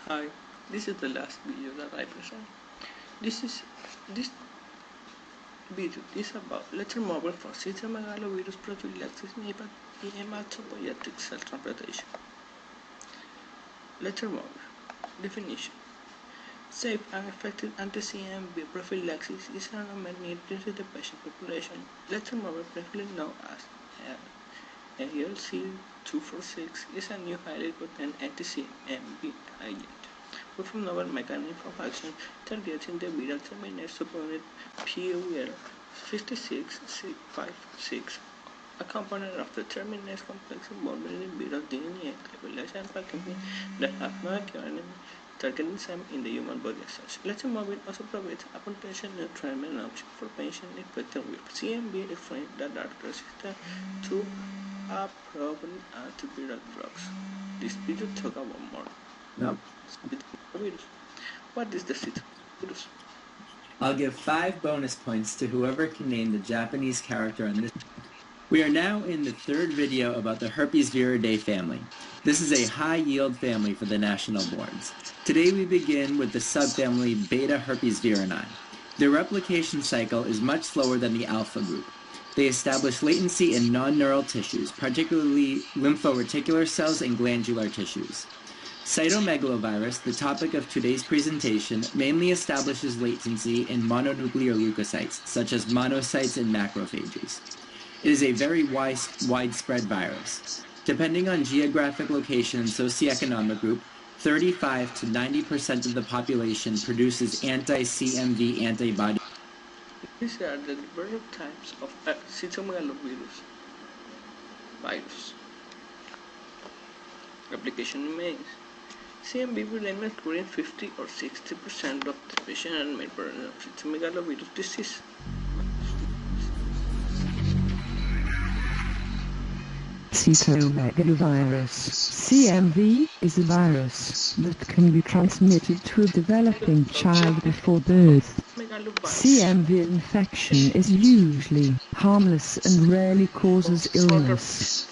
Hi, this is the last video that I present. This video is about letter-mobile for cytomegalovirus prophylaxis in hematopoietic cell transplantation. Letter-mobile definition: safe and effective anti-CMV prophylaxis is an unmet need in the patient population. Letter-mobile, briefly known as ALC246, is a new highly potent anti-CMV agent with a novel mechanism of action targeting the viral terminus subunit PUL 5656, a component of the terminus complex involving viral DNA cleavage and packaging that have no equivalent targeting some in the human body as such. Letermovir also provides a potential new treatment option for patients infected with CMV strains that are resistant to approved antiviral drugs. This video talk about more. No. What is the virus? I'll give 5 bonus points to whoever can name the Japanese character on this. We are now in the third video about the herpes viridae family. This is a high-yield family for the national boards. Today we begin with the subfamily Beta herpes virinae. Their replication cycle is much slower than the alpha group. They establish latency in non-neural tissues, particularly lymphoreticular cells and glandular tissues. Cytomegalovirus, the topic of today's presentation, mainly establishes latency in mononuclear leukocytes, such as monocytes and macrophages. It is a very widespread virus. Depending on geographic location and socioeconomic group, 35 to 90% of the population produces anti-CMV antibodies. These are the various types of cytomegalovirus virus. Replication remains. CMV will end occurring 50 or 60% of the patient and main burden of cytomegalovirus disease. Cytomegalovirus (CMV) is a virus that can be transmitted to a developing child before birth. CMV infection is usually harmless and rarely causes illness.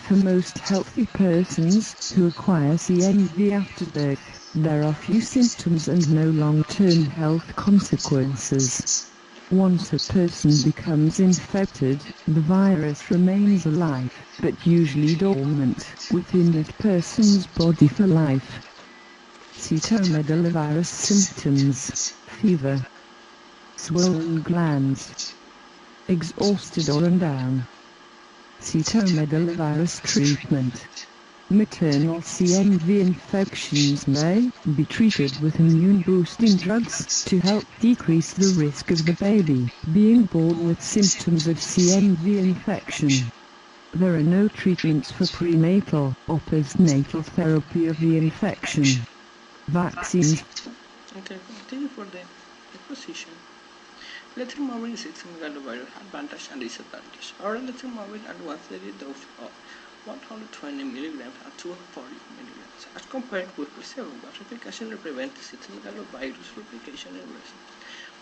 For most healthy persons who acquire CMV after birth, there are few symptoms and no long-term health consequences. Once a person becomes infected, the virus remains alive, but usually dormant, within that person's body for life. Cytomegalovirus symptoms: fever, swollen glands, exhausted or run down. Cytomegalovirus treatment: maternal CMV infections may be treated with immune-boosting drugs to help decrease the risk of the baby being born with symptoms of CMV infection. There are no treatments for prenatal or postnatal therapy of the infection. Vaccines. Okay, continue for the exposition. Letermovir cytomegalovirus advantage and disadvantage. Oral letermovir at once-daily dose of 120 mg and 240 mg, as compared with placebo, was efficacious to prevent cytomegalovirus replication in breast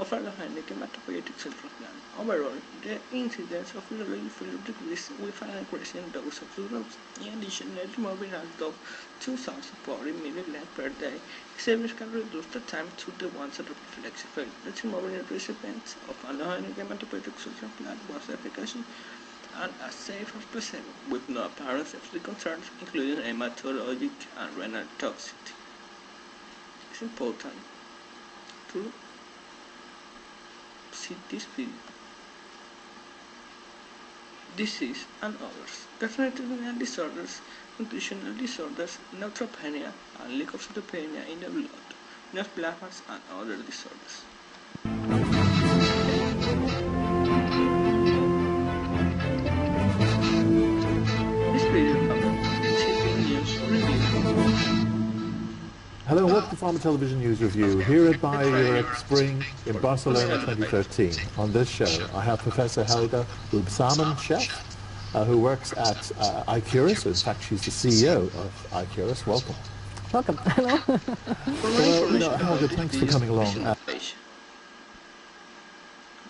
of allogenic hematopoietic cell transplant. Overall, the incidence of virology decreased with an increasing dose of the drugs. In addition, letermovir at dose 2040 mg per day can reduce the time to the onset of prophylaxis failure. Letermovir in recipients of allogenic hematopoietic cell transplant was efficacious and as safe as placebo, with no apparent safety concerns, including hematologic and renal toxicity. It's important to see this video. Disease and others: gastrointestinal disorders, nutritional disorders, neutropenia, and leukocytopenia in the blood, neoplasms, and other disorders. Hello and welcome to Pharma Television News Review here at BioEurope Spring in Barcelona 2013. On this show I have Professor Helga Rubsamen, chef, who works at iCuris. In fact, she's the CEO of iCuris. Welcome. Welcome. Hello. Well, Helga, thanks for coming along.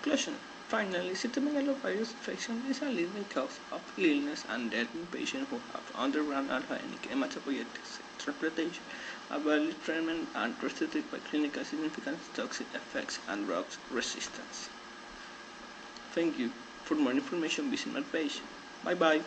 Conclusion. Finally, cytomegalovirus infection is a leading cause of illness and death in patients who have undergone allogenic hematopoietic cell transplantation a valid treatment and restricted by clinical significant toxic effects and drug resistance. Thank you. For more information, visit my page. Bye bye.